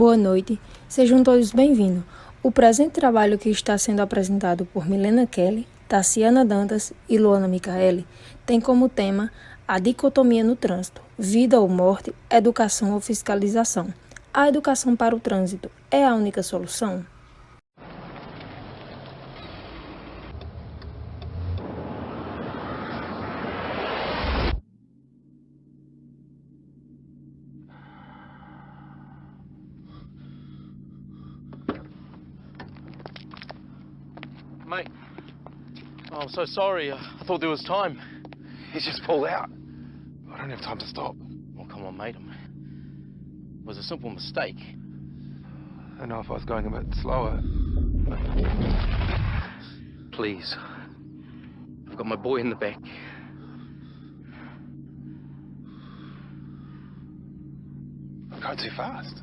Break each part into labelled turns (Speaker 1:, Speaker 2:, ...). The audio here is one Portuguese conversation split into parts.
Speaker 1: Boa noite, sejam todos bem-vindos. O presente trabalho que está sendo apresentado por Milena Kelly, Tassiana Dantas e Luana Micaeli tem como tema a dicotomia no trânsito, vida ou morte, educação ou fiscalização. A educação para o trânsito é a única solução?
Speaker 2: Mate, I'm so sorry. I thought there was time.
Speaker 3: He's just pulled out. I don't have time to stop.
Speaker 2: Oh, come on, mate. It was a simple mistake.
Speaker 3: I know if I was going a bit slower.
Speaker 2: Please. I've got my boy in the back.
Speaker 3: I'm going too fast.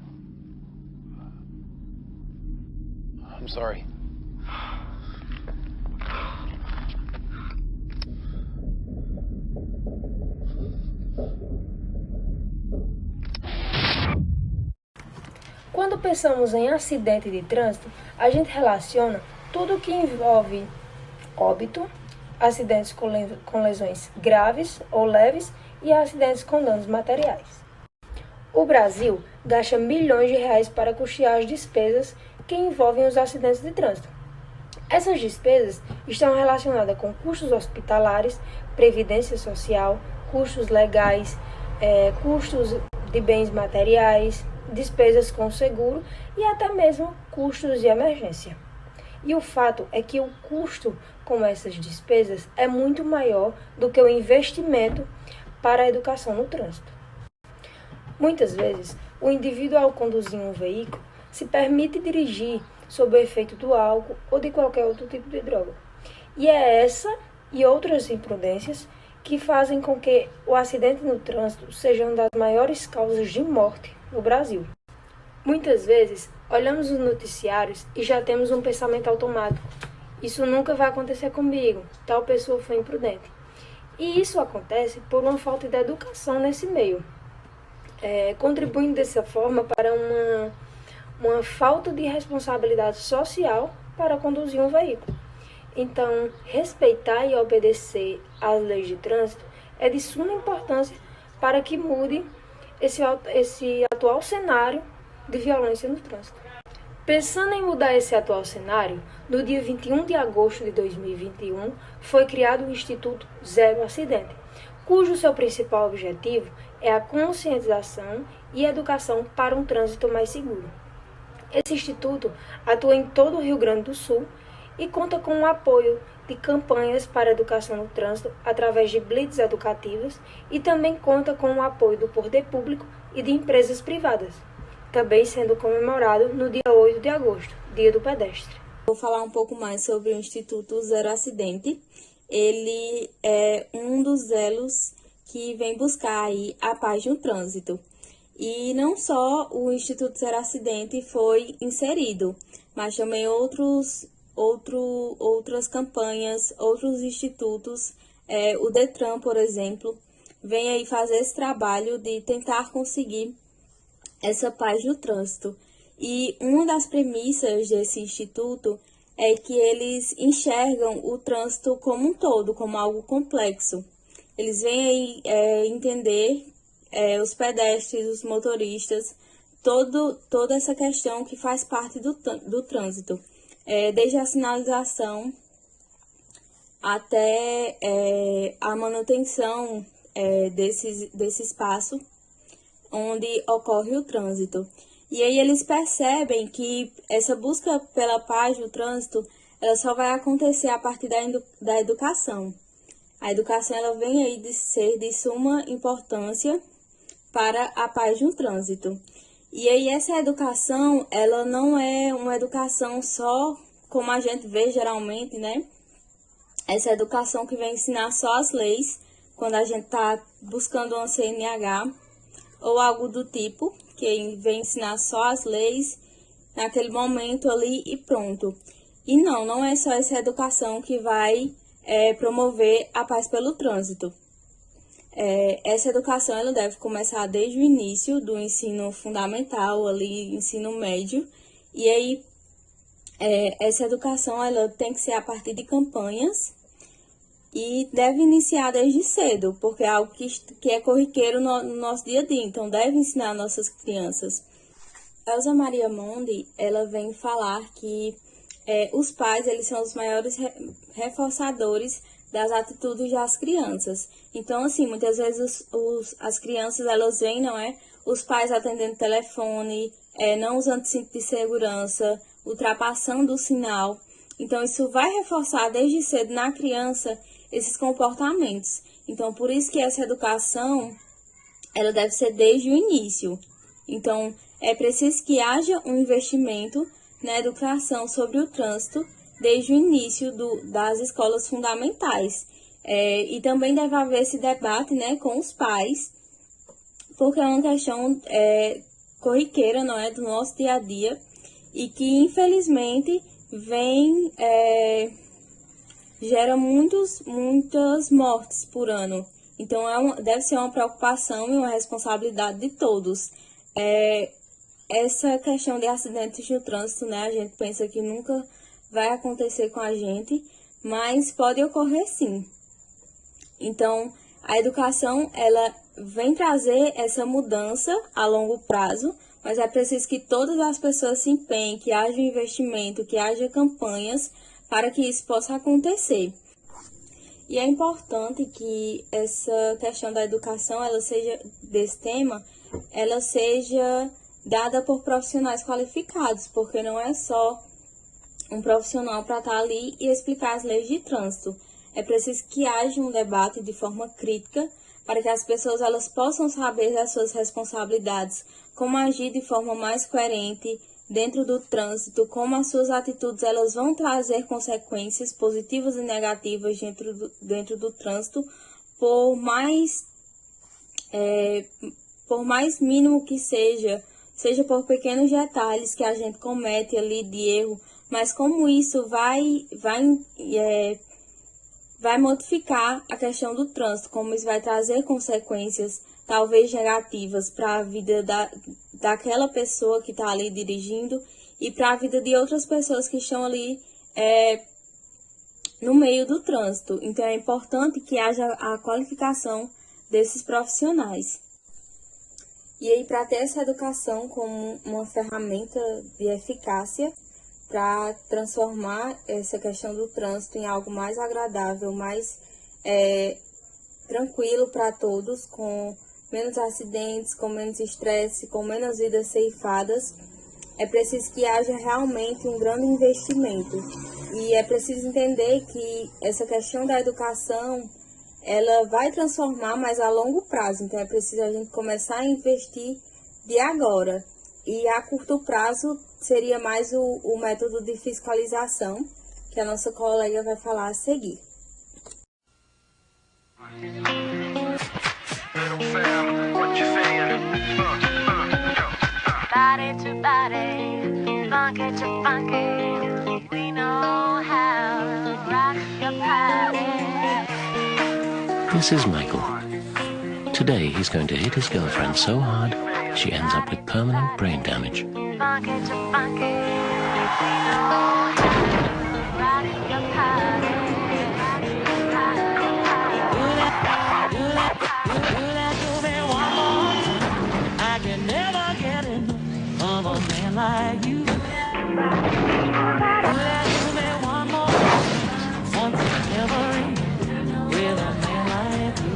Speaker 3: I'm sorry.
Speaker 1: Quando pensamos em acidente de trânsito, a gente relaciona tudo que envolve óbito, acidentes com lesões graves ou leves e acidentes com danos materiais. O Brasil gasta milhões de reais para custear as despesas que envolvem os acidentes de trânsito. Essas despesas estão relacionadas com custos hospitalares, previdência social, custos legais, custos de bens materiais, despesas com seguro e até mesmo custos de emergência. E o fato é que o custo com essas despesas é muito maior do que o investimento para a educação no trânsito. Muitas vezes, o indivíduo ao conduzir um veículo se permite dirigir sob o efeito do álcool ou de qualquer outro tipo de droga. E é essa e outras imprudências que fazem com que o acidente no trânsito seja uma das maiores causas de morte no Brasil. Muitas vezes, olhamos os noticiários e já temos um pensamento automático. Isso nunca vai acontecer comigo, tal pessoa foi imprudente. E isso acontece por uma falta de educação nesse meio, contribuindo dessa forma para uma falta de responsabilidade social para conduzir um veículo. Então, respeitar e obedecer às leis de trânsito é de suma importância para que mude esse atual cenário de violência no trânsito. Pensando em mudar esse atual cenário, no dia 21 de agosto de 2021, foi criado o Instituto Zero Acidente, cujo seu principal objetivo é a conscientização e educação para um trânsito mais seguro. Esse instituto atua em todo o Rio Grande do Sul e conta com o apoio de campanhas para educação no trânsito através de blitz educativas e também conta com o apoio do poder público e de empresas privadas, também sendo comemorado no dia 8 de agosto, Dia do Pedestre.
Speaker 4: Vou falar um pouco mais sobre o Instituto Zero Acidente. Ele é um dos elos que vem buscar aí a paz no trânsito. E não só o Instituto Zero Acidente foi inserido, mas também outras campanhas, outros institutos, o Detran, por exemplo, vem aí fazer esse trabalho de tentar conseguir essa paz no trânsito. E uma das premissas desse instituto é que eles enxergam o trânsito como um todo, como algo complexo. Eles vêm aí entender os pedestres, os motoristas, toda essa questão que faz parte do trânsito. Desde a sinalização até a manutenção desse espaço onde ocorre o trânsito. E aí eles percebem que essa busca pela paz no trânsito, ela só vai acontecer a partir da educação. A educação ela vem aí de ser de suma importância para a paz no trânsito. E aí essa educação, ela não é uma educação só como a gente vê geralmente, né? Essa educação que vem ensinar só as leis, quando a gente está buscando uma CNH, ou algo do tipo, que vem ensinar só as leis naquele momento ali e pronto. E não é só essa educação que vai promover a paz pelo trânsito. essa educação ela deve começar desde o início do ensino fundamental, ali, ensino médio, e aí essa educação ela tem que ser a partir de campanhas e deve iniciar desde cedo, porque é algo que é corriqueiro no nosso dia a dia, então deve ensinar nossas crianças. Elza Maria Monde, ela vem falar que os pais eles são os maiores reforçadores das atitudes das crianças. Então, assim, muitas vezes as crianças, elas veem, não é? Os pais atendendo telefone, não usando cinto de segurança, ultrapassando o sinal. Então, isso vai reforçar desde cedo na criança esses comportamentos. Então, por isso que essa educação, ela deve ser desde o início. Então, é preciso que haja um investimento na educação sobre o trânsito desde o início das escolas fundamentais. E também deve haver esse debate, né, com os pais, porque é uma questão corriqueira, não é, do nosso dia a dia, e que, infelizmente, gera muitas mortes por ano. Então, deve ser uma preocupação e uma responsabilidade de todos. Essa questão de acidentes no trânsito, né, a gente pensa que nunca vai acontecer com a gente, mas pode ocorrer sim. Então, a educação, ela vem trazer essa mudança a longo prazo, mas é preciso que todas as pessoas se empenhem, que haja investimento, que haja campanhas para que isso possa acontecer. E é importante que essa questão da educação, desse tema, ela seja dada por profissionais qualificados, porque não é só um profissional para estar ali e explicar as leis de trânsito. É preciso que haja um debate de forma crítica para que as pessoas elas possam saber das suas responsabilidades, como agir de forma mais coerente dentro do trânsito, como as suas atitudes elas vão trazer consequências positivas e negativas dentro do trânsito, por mais mínimo que seja por pequenos detalhes que a gente comete ali de erro, mas como isso vai modificar a questão do trânsito, como isso vai trazer consequências talvez negativas para a vida daquela pessoa que está ali dirigindo e para a vida de outras pessoas que estão ali no meio do trânsito. Então é importante que haja a qualificação desses profissionais. E aí, para ter essa educação como uma ferramenta de eficácia para transformar essa questão do trânsito em algo mais agradável, mais tranquilo para todos, com menos acidentes, com menos estresse, com menos vidas ceifadas, é preciso que haja realmente um grande investimento. E é preciso entender que essa questão da educação, ela vai transformar, mas a longo prazo. Então, é preciso a gente começar a investir de agora. E a curto prazo seria mais o método de fiscalização, que a nossa colega vai falar a seguir.
Speaker 5: Body to body, funky to funky, we know how to rock your party.
Speaker 6: This is Michael. Today he's going to hit his girlfriend so hard she ends up with permanent brain damage.
Speaker 5: Funky to funky, we know how to rock your party.
Speaker 7: I can never get enough of a man like you. Do me one more, once and never with a man like you.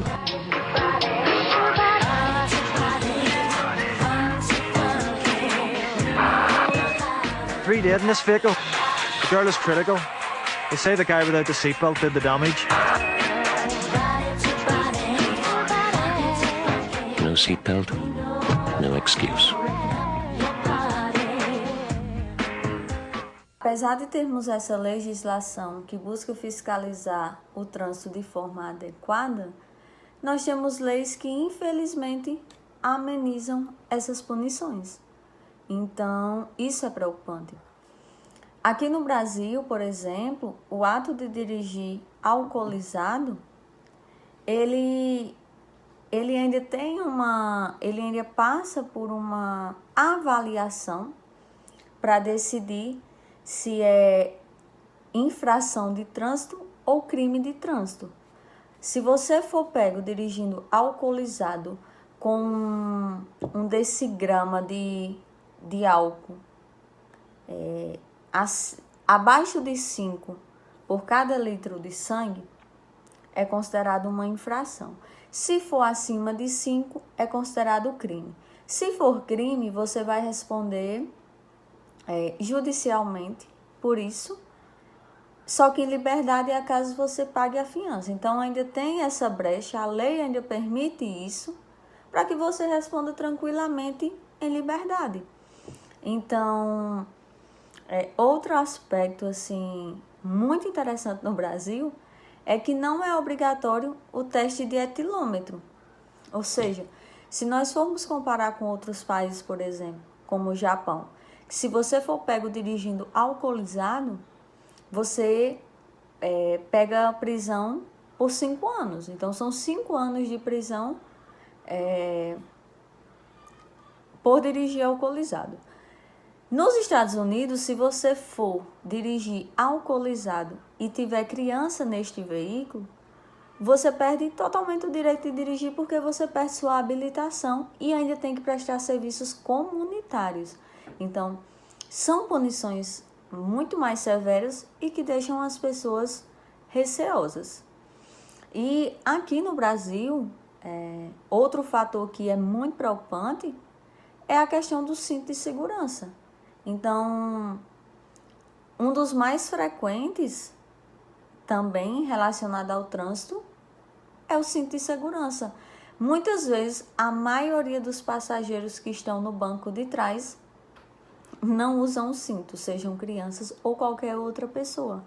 Speaker 8: Three dead in this vehicle. The girl is critical. They say the guy without the seatbelt did the damage.
Speaker 6: No seatbelt, no excuse.
Speaker 4: Apesar de termos essa legislação que busca fiscalizar o trânsito de forma adequada, nós temos leis que, infelizmente, amenizam essas punições. Então, isso é preocupante. Aqui no Brasil, por exemplo, o ato de dirigir alcoolizado, ele
Speaker 9: ele ainda passa por uma avaliação para decidir se é infração de trânsito ou crime de trânsito. Se você for pego dirigindo alcoolizado com um decigrama de álcool abaixo de 5 por cada litro de sangue, é considerado uma infração. Se for acima de 5, é considerado crime. Se for crime, você vai responder judicialmente por isso, só que em liberdade é caso você pague a fiança. Então ainda tem essa brecha, a lei ainda permite isso, para que você responda tranquilamente em liberdade. Então, outro aspecto assim muito interessante no Brasil é que não é obrigatório o teste de etilômetro. Ou seja, se nós formos comparar com outros países, por exemplo, como o Japão, se você for pego dirigindo alcoolizado, você pega prisão por 5 anos. Então, são 5 anos de prisão por dirigir alcoolizado. Nos Estados Unidos, se você for dirigir alcoolizado e tiver criança neste veículo, você perde totalmente o direito de dirigir porque você perde sua habilitação e ainda tem que prestar serviços comunitários. Então, são punições muito mais severas e que deixam as pessoas receosas. E aqui no Brasil, outro fator que é muito preocupante é a questão do cinto de segurança. Então, um dos mais frequentes, também relacionado ao trânsito, é o cinto de segurança. Muitas vezes, a maioria dos passageiros que estão no banco de trás não usam o cinto, sejam crianças ou qualquer outra pessoa.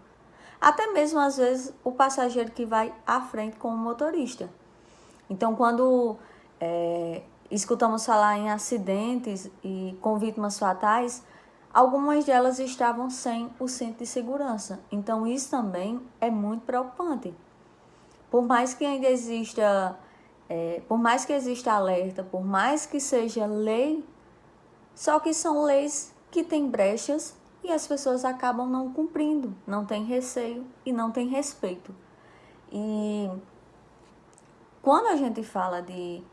Speaker 9: Até mesmo, às vezes, o passageiro que vai à frente com o motorista. Então, quando escutamos falar em acidentes e com vítimas fatais, algumas delas estavam sem o cinto de segurança. Então, isso também é muito preocupante. Por mais que ainda exista, por mais que exista alerta, por mais que seja lei, só que são leis que têm brechas e as pessoas acabam não cumprindo, não têm receio e não têm respeito. E quando a gente fala de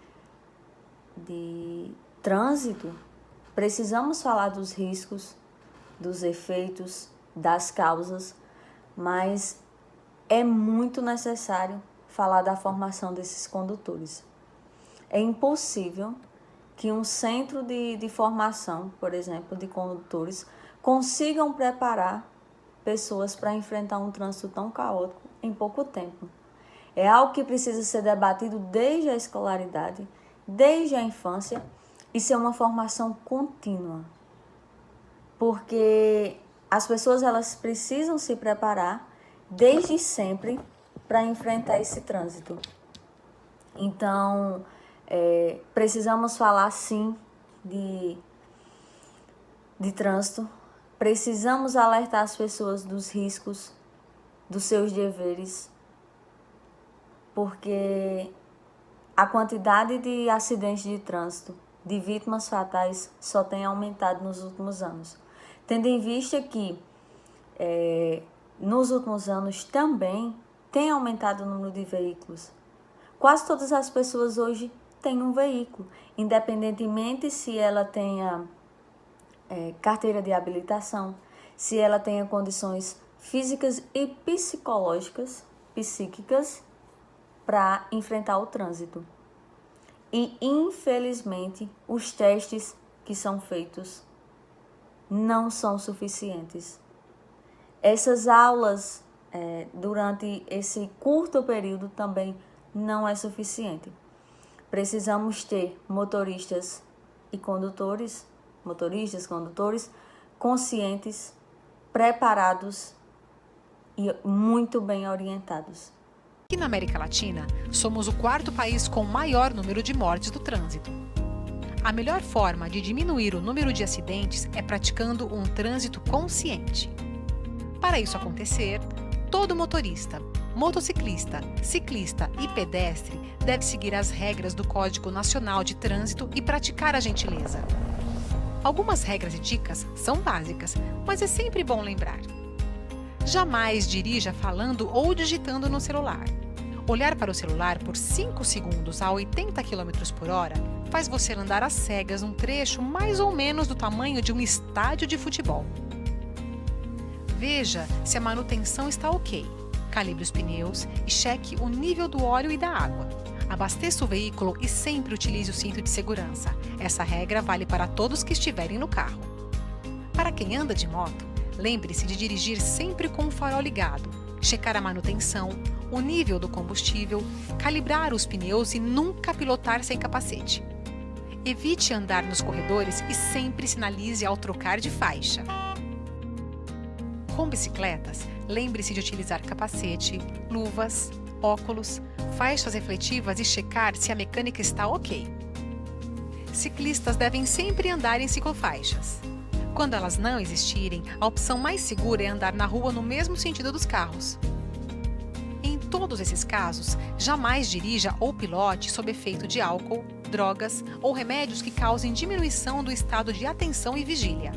Speaker 9: trânsito, precisamos falar dos riscos, dos efeitos, das causas, mas é muito necessário falar da formação desses condutores. É impossível que um centro de formação, por exemplo, de condutores, consigam preparar pessoas para enfrentar um trânsito tão caótico em pouco tempo. É algo que precisa ser debatido desde a escolaridade, desde a infância, e ser uma formação contínua. Porque as pessoas elas precisam se preparar desde sempre para enfrentar esse trânsito. Então, precisamos falar sim de trânsito, precisamos alertar as pessoas dos riscos, dos seus deveres, porque a quantidade de acidentes de trânsito, de vítimas fatais, só tem aumentado nos últimos anos. Tendo em vista que nos últimos anos também tem aumentado o número de veículos. Quase todas as pessoas hoje têm um veículo, independentemente se ela tenha carteira de habilitação, se ela tenha condições físicas e psiquíficas para enfrentar o trânsito. E, infelizmente, os testes que são feitos não são suficientes. Essas aulas, durante esse curto período, também não é suficiente. Precisamos ter motoristas e condutores, conscientes, preparados e muito bem orientados.
Speaker 10: Aqui na América Latina, somos o 4º país com maior número de mortes do trânsito. A melhor forma de diminuir o número de acidentes é praticando um trânsito consciente. Para isso acontecer, Todo motorista, motociclista, ciclista e pedestre deve seguir as regras do Código Nacional de Trânsito e praticar a gentileza. Algumas regras e dicas são básicas, mas é sempre bom lembrar. Jamais dirija falando ou digitando no celular. Olhar para o celular por 5 segundos a 80 km por hora faz você andar às cegas um trecho mais ou menos do tamanho de um estádio de futebol. Veja se a manutenção está ok. Calibre os pneus e cheque o nível do óleo e da água. Abasteça o veículo e sempre utilize o cinto de segurança. Essa regra vale para todos que estiverem no carro. Para quem anda de moto, lembre-se de dirigir sempre com o farol ligado, checar a manutenção, o nível do combustível, calibrar os pneus e nunca pilotar sem capacete. Evite andar nos corredores e sempre sinalize ao trocar de faixa. Com bicicletas, lembre-se de utilizar capacete, luvas, óculos, faixas refletivas e checar se a mecânica está ok. Ciclistas devem sempre andar em ciclofaixas. Quando elas não existirem, a opção mais segura é andar na rua no mesmo sentido dos carros. Em todos esses casos, jamais dirija ou pilote sob efeito de álcool, drogas ou remédios que causem diminuição do estado de atenção e vigília.